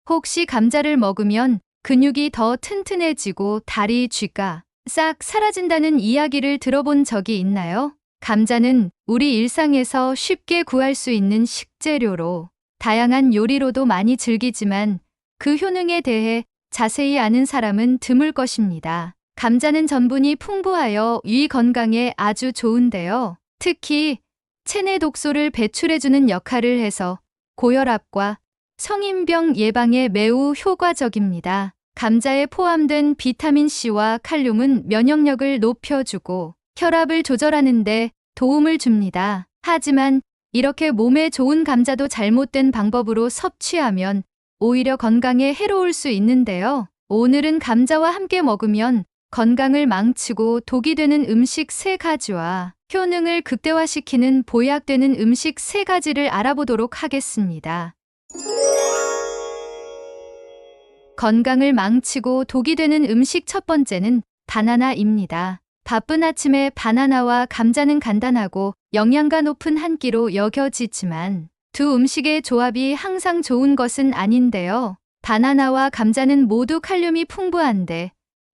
혹시 감자를 먹으면 근육이 더 튼튼해지고 다리 쥐가 싹 사라진다는 이야기를 들어본 적이 있나요? 감자는 우리 일상에서 쉽게 구할 수 있는 식재료로 다양한 요리로도 많이 즐기지만 그 효능에 대해 자세히 아는 사람은 드물 것입니다. 감자는 전분이 풍부하여 위 건강에 아주 좋은데요. 특히 체내 독소를 배출해주는 역할을 해서 고혈압과 성인병 예방에 매우 효과적입니다. 감자에 포함된 비타민 C와 칼륨은 면역력을 높여주고 혈압을 조절하는 데 도움을 줍니다. 하지만 이렇게 몸에 좋은 감자도 잘못된 방법으로 섭취하면 오히려 건강에 해로울 수 있는데요. 오늘은 감자와 함께 먹으면 건강을 망치고 독이 되는 음식 3가지와 효능을 극대화시키는 보약되는 음식 3가지를 알아보도록 하겠습니다. 건강을 망치고 독이 되는 음식 첫 번째는 바나나입니다. 바쁜 아침에 바나나와 감자는 간단하고 영양가 높은 한 끼로 여겨지지만 두 음식의 조합이 항상 좋은 것은 아닌데요. 바나나와 감자는 모두 칼륨이 풍부한데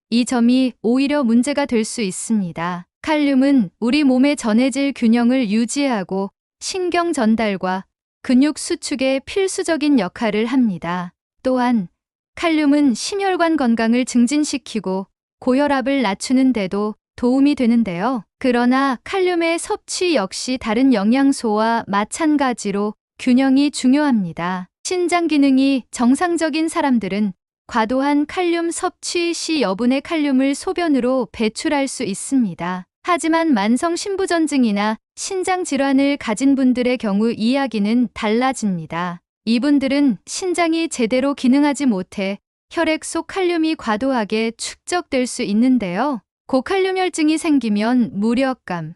이 점이 오히려 문제가 될 수 있습니다. 칼륨은 우리 몸의 전해질 균형을 유지하고 신경 전달과 근육 수축에 필수적인 역할을 합니다. 또한 칼륨은 심혈관 건강을 증진시키고 고혈압을 낮추는 데도 도움이 되는데요. 그러나 칼륨의 섭취 역시 다른 영양소와 마찬가지로 균형이 중요합니다. 신장 기능이 정상적인 사람들은 과도한 칼륨 섭취 시 여분의 칼륨을 소변으로 배출할 수 있습니다. 하지만 만성 신부전증이나 신장 질환을 가진 분들의 경우 이야기는 달라집니다. 이분들은 신장이 제대로 기능하지 못해 혈액 속 칼륨이 과도하게 축적될 수 있는데요. 고칼륨혈증이 생기면 무력감,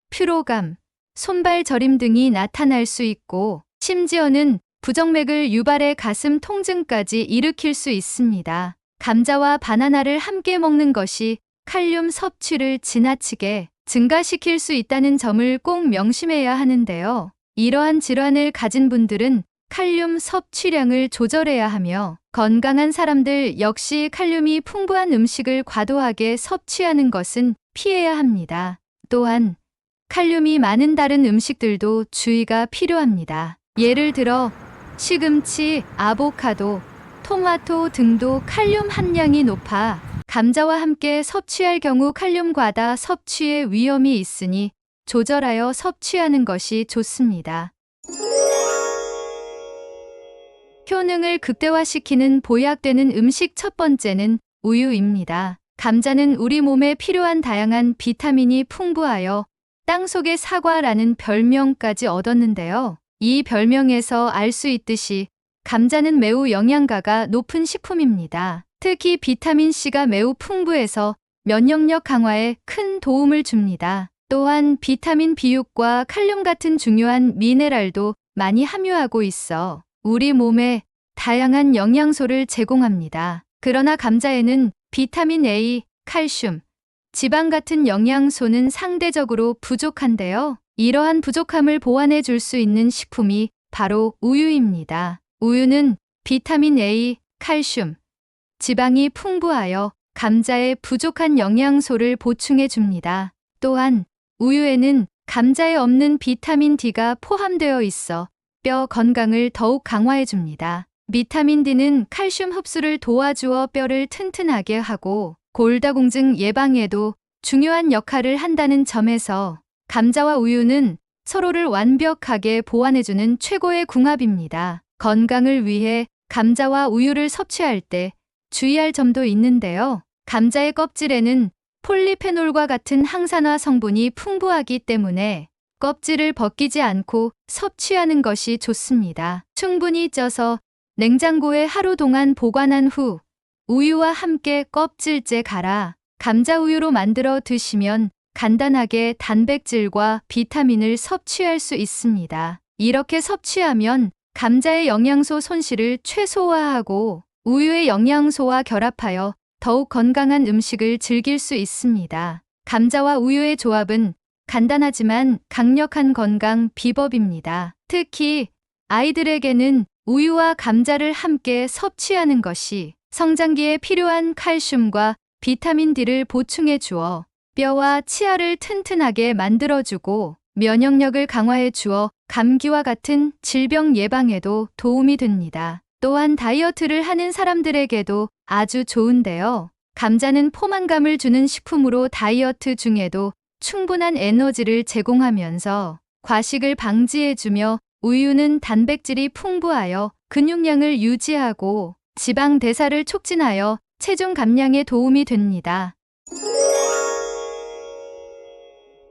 피로감, 손발 저림 등이 나타날 수 있고 심지어는 부정맥을 유발해 가슴 통증까지 일으킬 수 있습니다. 감자와 바나나를 함께 먹는 것이 칼륨 섭취를 지나치게 증가시킬 수 있다는 점을 꼭 명심해야 하는데요. 이러한 질환을 가진 분들은 칼륨 섭취량을 조절해야 하며 건강한 사람들 역시 칼륨이 풍부한 음식을 과도하게 섭취하는 것은 피해야 합니다. 또한 칼륨이 많은 다른 음식들도 주의가 필요합니다. 예를 들어 시금치, 아보카도, 토마토 등도 칼륨 함량이 높아 감자와 함께 섭취할 경우 칼륨 과다 섭취의 위험이 있으니 조절하여 섭취하는 것이 좋습니다. 효능을 극대화시키는 보약되는 음식 첫 번째는 우유입니다. 감자는 우리 몸에 필요한 다양한 비타민이 풍부하여 땅속의 사과라는 별명까지 얻었는데요. 이 별명에서 알 수 있듯이 감자는 매우 영양가가 높은 식품입니다. 특히 비타민 C가 매우 풍부해서 면역력 강화에 큰 도움을 줍니다. 또한 비타민 B6과 칼륨 같은 중요한 미네랄도 많이 함유하고 있어 우리 몸에 다양한 영양소를 제공합니다. 그러나 감자에는 비타민 A, 칼슘, 지방 같은 영양소는 상대적으로 부족한데요. 이러한 부족함을 보완해 줄 수 있는 식품이 바로 우유입니다. 우유는 비타민 A, 칼슘, 지방이 풍부하여 감자의 부족한 영양소를 보충해 줍니다. 또한 우유에는 감자에 없는 비타민 D가 포함되어 있어 뼈 건강을 더욱 강화해 줍니다. 비타민 D는 칼슘 흡수를 도와주어 뼈를 튼튼하게 하고 골다공증 예방에도 중요한 역할을 한다는 점에서 감자와 우유는 서로를 완벽하게 보완해주는 최고의 궁합입니다. 건강을 위해 감자와 우유를 섭취할 때 주의할 점도 있는데요. 감자의 껍질에는 폴리페놀과 같은 항산화 성분이 풍부하기 때문에 껍질을 벗기지 않고 섭취하는 것이 좋습니다. 충분히 쪄서 냉장고에 하루 동안 보관한 후 우유와 함께 껍질째 갈아 감자 우유로 만들어 드시면 간단하게 단백질과 비타민을 섭취할 수 있습니다. 이렇게 섭취하면 감자의 영양소 손실을 최소화하고 우유의 영양소와 결합하여 더욱 건강한 음식을 즐길 수 있습니다. 감자와 우유의 조합은 간단하지만 강력한 건강 비법입니다. 특히 아이들에게는 우유와 감자를 함께 섭취하는 것이 성장기에 필요한 칼슘과 비타민 D를 보충해 주어 뼈와 치아를 튼튼하게 만들어주고 면역력을 강화해 주어 감기와 같은 질병 예방에도 도움이 됩니다. 또한 다이어트를 하는 사람들에게도 아주 좋은데요. 감자는 포만감을 주는 식품으로 다이어트 중에도 충분한 에너지를 제공하면서 과식을 방지해주며 우유는 단백질이 풍부하여 근육량을 유지하고 지방 대사를 촉진하여 체중 감량에 도움이 됩니다.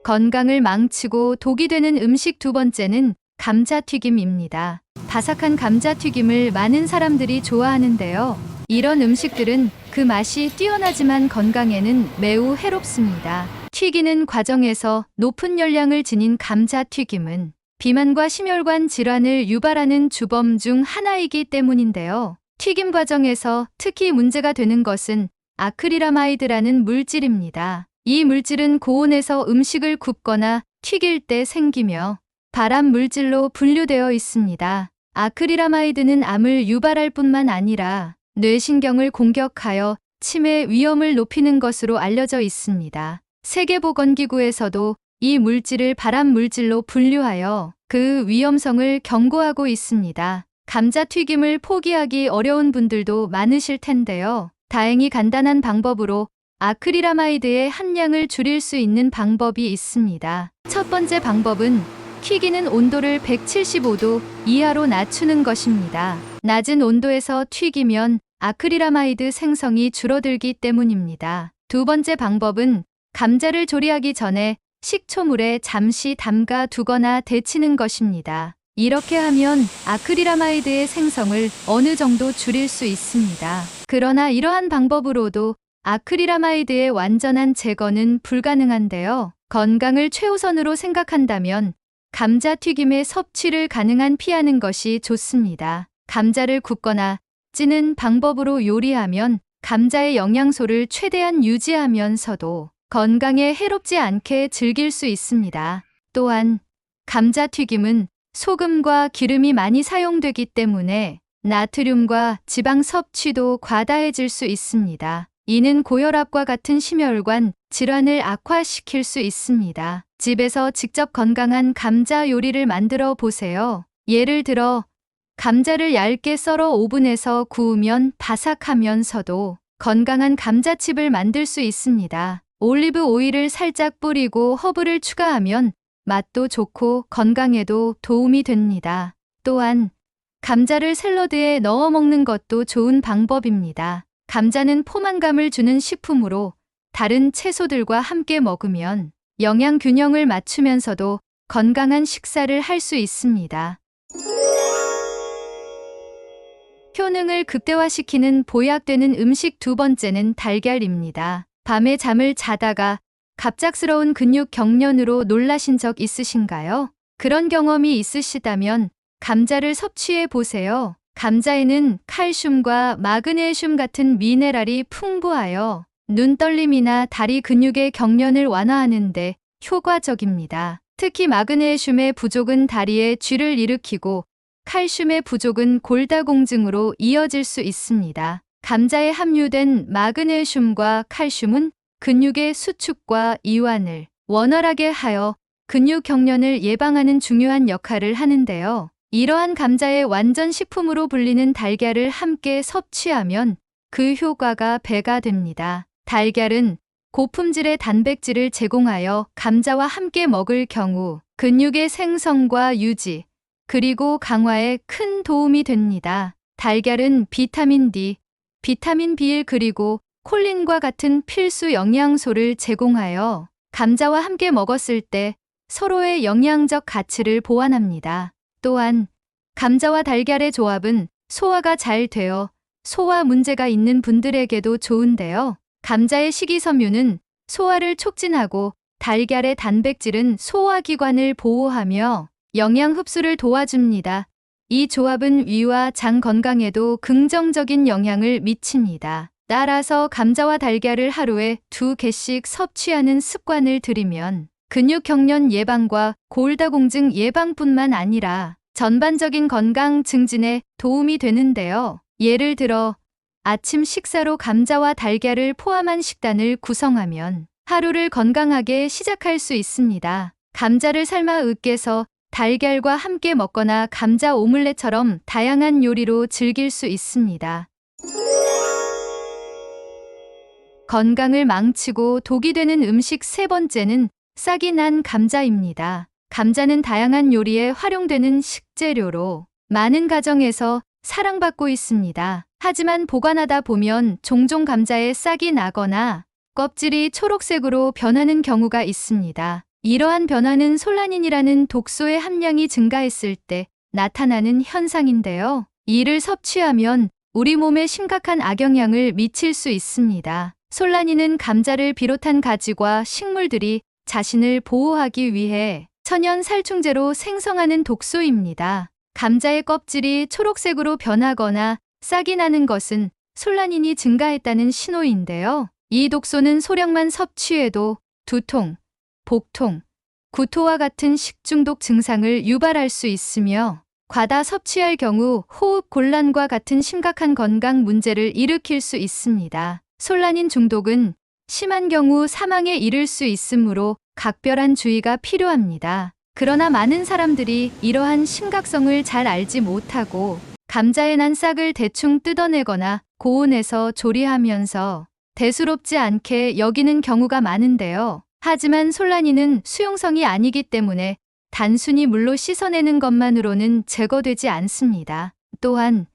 건강을 망치고 독이 되는 음식 두 번째는 감자튀김입니다. 바삭한 감자튀김을 많은 사람들이 좋아하는데요. 이런 음식들은 그 맛이 뛰어나지만 건강에는 매우 해롭습니다. 튀기는 과정에서 높은 열량을 지닌 감자튀김은 비만과 심혈관 질환을 유발하는 주범 중 하나이기 때문인데요. 튀김 과정에서 특히 문제가 되는 것은 아크릴아마이드라는 물질입니다. 이 물질은 고온에서 음식을 굽거나 튀길 때 생기며 발암 물질로 분류되어 있습니다. 아크릴아마이드는 암을 유발할 뿐만 아니라 뇌신경을 공격하여 치매 위험을 높이는 것으로 알려져 있습니다. 세계보건기구에서도 이 물질을 발암 물질로 분류하여 그 위험성을 경고하고 있습니다. 감자튀김을 포기하기 어려운 분들도 많으실 텐데요. 다행히 간단한 방법으로 아크릴아마이드의 함량을 줄일 수 있는 방법이 있습니다. 첫 번째 방법은 튀기는 온도를 175도 이하로 낮추는 것입니다. 낮은 온도에서 튀기면 아크릴아마이드 생성이 줄어들기 때문입니다. 두 번째 방법은 감자를 조리하기 전에 식초물에 잠시 담가 두거나 데치는 것입니다. 이렇게 하면 아크릴아마이드의 생성을 어느 정도 줄일 수 있습니다. 그러나 이러한 방법으로도 아크릴아마이드의 완전한 제거는 불가능한데요. 건강을 최우선으로 생각한다면 감자튀김의 섭취를 가능한 피하는 것이 좋습니다. 감자를 굽거나 찌는 방법으로 요리하면 감자의 영양소를 최대한 유지하면서도 건강에 해롭지 않게 즐길 수 있습니다. 또한 감자튀김은 소금과 기름이 많이 사용되기 때문에 나트륨과 지방 섭취도 과다해질 수 있습니다. 이는 고혈압과 같은 심혈관 질환을 악화시킬 수 있습니다. 집에서 직접 건강한 감자 요리를 만들어 보세요. 예를 들어 감자를 얇게 썰어 오븐에서 구우면 바삭하면서도 건강한 감자칩을 만들 수 있습니다. 올리브 오일을 살짝 뿌리고 허브를 추가하면 맛도 좋고 건강에도 도움이 됩니다. 또한 감자를 샐러드에 넣어 먹는 것도 좋은 방법입니다. 감자는 포만감을 주는 식품으로 다른 채소들과 함께 먹으면 영양 균형을 맞추면서도 건강한 식사를 할 수 있습니다. 효능을 극대화시키는 보약되는 음식 두 번째는 달걀입니다. 밤에 잠을 자다가 갑작스러운 근육 경련으로 놀라신 적 있으신가요? 그런 경험이 있으시다면 감자를 섭취해 보세요. 감자에는 칼슘과 마그네슘 같은 미네랄이 풍부하여 눈떨림이나 다리 근육의 경련을 완화하는 데 효과적입니다. 특히 마그네슘의 부족은 다리에 쥐를 일으키고 칼슘의 부족은 골다공증으로 이어질 수 있습니다. 감자에 함유된 마그네슘과 칼슘은 근육의 수축과 이완을 원활하게 하여 근육 경련을 예방하는 중요한 역할을 하는데요. 이러한 감자의 완전 식품으로 불리는 달걀을 함께 섭취하면 그 효과가 배가 됩니다. 달걀은 고품질의 단백질을 제공하여 감자와 함께 먹을 경우 근육의 생성과 유지, 그리고 강화에 큰 도움이 됩니다. 달걀은 비타민 D, 비타민 B1 그리고 콜린과 같은 필수 영양소를 제공하여 감자와 함께 먹었을 때 서로의 영양적 가치를 보완합니다. 또한 감자와 달걀의 조합은 소화가 잘 되어 소화 문제가 있는 분들에게도 좋은데요. 감자의 식이섬유는 소화를 촉진하고 달걀의 단백질은 소화기관을 보호하며 영양 흡수를 도와줍니다. 이 조합은 위와 장 건강에도 긍정적인 영향을 미칩니다. 따라서 감자와 달걀을 하루에 2개씩 섭취하는 습관을 들이면 근육 경련 예방과 골다공증 예방뿐만 아니라 전반적인 건강 증진에 도움이 되는데요. 예를 들어 아침 식사로 감자와 달걀을 포함한 식단을 구성하면 하루를 건강하게 시작할 수 있습니다. 감자를 삶아 으깨서 달걀과 함께 먹거나 감자 오믈렛처럼 다양한 요리로 즐길 수 있습니다. 건강을 망치고 독이 되는 음식 세 번째는 싹이 난 감자입니다. 감자는 다양한 요리에 활용되는 식재료로 많은 가정에서 사랑받고 있습니다. 하지만 보관하다 보면 종종 감자에 싹이 나거나 껍질이 초록색으로 변하는 경우가 있습니다. 이러한 변화는 솔라닌이라는 독소의 함량이 증가했을 때 나타나는 현상인데요. 이를 섭취하면 우리 몸에 심각한 악영향을 미칠 수 있습니다. 솔라닌은 감자를 비롯한 가지과 식물들이 자신을 보호하기 위해 천연 살충제로 생성하는 독소입니다. 감자의 껍질이 초록색으로 변하거나 싹이 나는 것은 솔라닌이 증가했다는 신호인데요. 이 독소는 소량만 섭취해도 두통, 복통, 구토와 같은 식중독 증상을 유발할 수 있으며 과다 섭취할 경우 호흡 곤란과 같은 심각한 건강 문제를 일으킬 수 있습니다. 솔라닌 중독은 심한 경우 사망에 이를 수 있으므로 각별한 주의가 필요합니다. 그러나 많은 사람들이 이러한 심각성을 잘 알지 못하고 감자에 난 싹을 대충 뜯어내거나 고온에서 조리하면서 대수롭지 않게 여기는 경우가 많은데요. 하지만 솔라닌은 수용성이 아니기 때문에 단순히 물로 씻어내는 것만으로는 제거되지 않습니다. 또한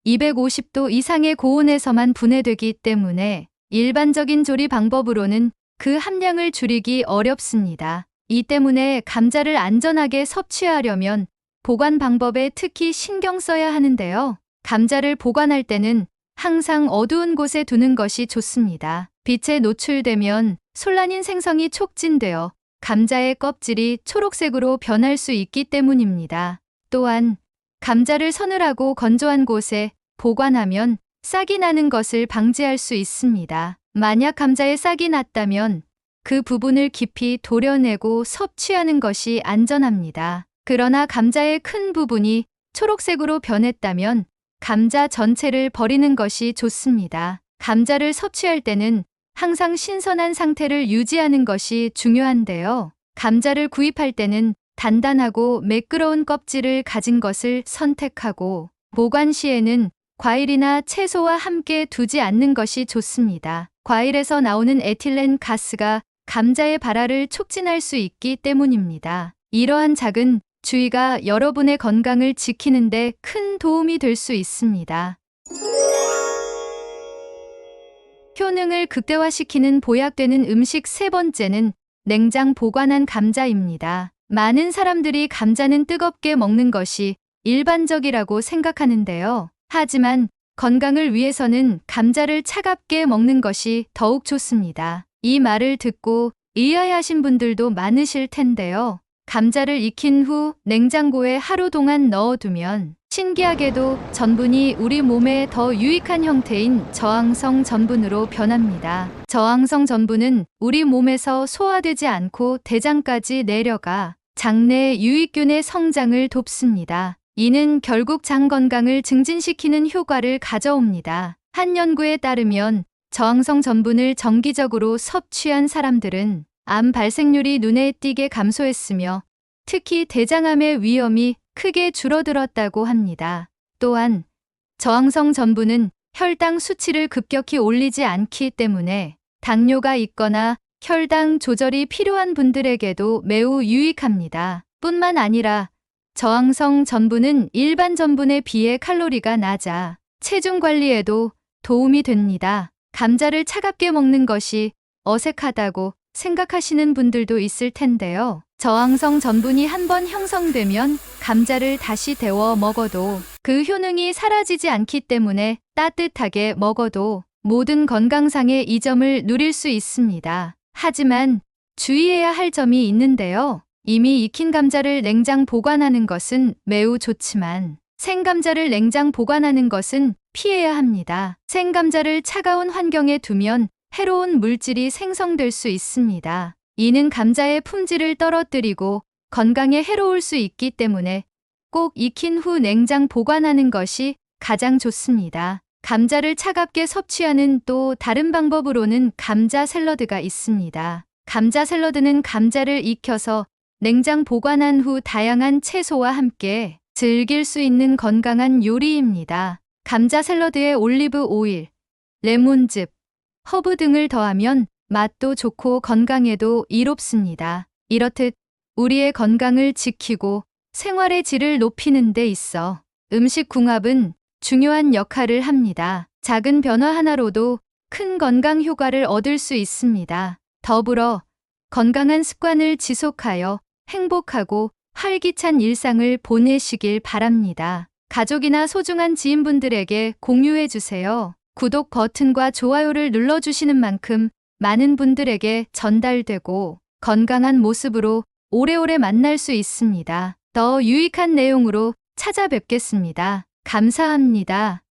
250도 이상의 고온에서만 분해되기 때문에 일반적인 조리 방법으로는 그 함량을 줄이기 어렵습니다. 이 때문에 감자를 안전하게 섭취하려면 보관 방법에 특히 신경 써야 하는데요. 감자를 보관할 때는 항상 어두운 곳에 두는 것이 좋습니다. 빛에 노출되면 솔라닌 생성이 촉진되어 감자의 껍질이 초록색으로 변할 수 있기 때문입니다. 또한 감자를 서늘하고 건조한 곳에 보관하면 싹이 나는 것을 방지할 수 있습니다. 만약 감자에 싹이 났다면 그 부분을 깊이 도려내고 섭취하는 것이 안전합니다. 그러나 감자의 큰 부분이 초록색으로 변했다면 감자 전체를 버리는 것이 좋습니다. 감자를 섭취할 때는 항상 신선한 상태를 유지하는 것이 중요한데요. 감자를 구입할 때는 단단하고 매끄러운 껍질을 가진 것을 선택하고 보관 시에는 과일이나 채소와 함께 두지 않는 것이 좋습니다. 과일에서 나오는 에틸렌 가스가 감자의 발화를 촉진할 수 있기 때문입니다. 이러한 작은 주의가 여러분의 건강을 지키는 데 큰 도움이 될 수 있습니다. 효능을 극대화시키는 보약되는 음식 세 번째는 냉장 보관한 감자입니다. 많은 사람들이 감자는 뜨겁게 먹는 것이 일반적이라고 생각하는데요. 하지만 건강을 위해서는 감자를 차갑게 먹는 것이 더욱 좋습니다. 이 말을 듣고 의아해하신 분들도 많으실 텐데요. 감자를 익힌 후 냉장고에 하루 동안 넣어두면 신기하게도 전분이 우리 몸에 더 유익한 형태인 저항성 전분으로 변합니다. 저항성 전분은 우리 몸에서 소화되지 않고 대장까지 내려가 장내 유익균의 성장을 돕습니다. 이는 결국 장 건강을 증진시키는 효과를 가져옵니다. 한 연구에 따르면 저항성 전분을 정기적으로 섭취한 사람들은 암 발생률이 눈에 띄게 감소했으며 특히 대장암의 위험이 크게 줄어들었다고 합니다. 또한 저항성 전분은 혈당 수치를 급격히 올리지 않기 때문에 당뇨가 있거나 혈당 조절이 필요한 분들에게도 매우 유익합니다. 뿐만 아니라 저항성 전분은 일반 전분에 비해 칼로리가 낮아 체중 관리에도 도움이 됩니다. 감자를 차갑게 먹는 것이 어색하다고 생각하시는 분들도 있을 텐데요. 저항성 전분이 한번 형성되면 감자를 다시 데워 먹어도 그 효능이 사라지지 않기 때문에 따뜻하게 먹어도 모든 건강상의 이점을 누릴 수 있습니다. 하지만 주의해야 할 점이 있는데요. 이미 익힌 감자를 냉장 보관하는 것은 매우 좋지만 생감자를 냉장 보관하는 것은 피해야 합니다. 생감자를 차가운 환경에 두면 해로운 물질이 생성될 수 있습니다. 이는 감자의 품질을 떨어뜨리고 건강에 해로울 수 있기 때문에 꼭 익힌 후 냉장 보관하는 것이 가장 좋습니다. 감자를 차갑게 섭취하는 또 다른 방법으로는 감자 샐러드가 있습니다. 감자 샐러드는 감자를 익혀서 냉장 보관한 후 다양한 채소와 함께 즐길 수 있는 건강한 요리입니다. 감자 샐러드에 올리브 오일, 레몬즙, 허브 등을 더하면 맛도 좋고 건강에도 이롭습니다. 이렇듯 우리의 건강을 지키고 생활의 질을 높이는 데 있어 음식 궁합은 중요한 역할을 합니다. 작은 변화 하나로도 큰 건강 효과를 얻을 수 있습니다. 더불어 건강한 습관을 지속하여 행복하고 활기찬 일상을 보내시길 바랍니다. 가족이나 소중한 지인분들에게 공유해 주세요. 구독 버튼과 좋아요를 눌러주시는 만큼 많은 분들에게 전달되고 건강한 모습으로 오래오래 만날 수 있습니다. 더 유익한 내용으로 찾아뵙겠습니다. 감사합니다.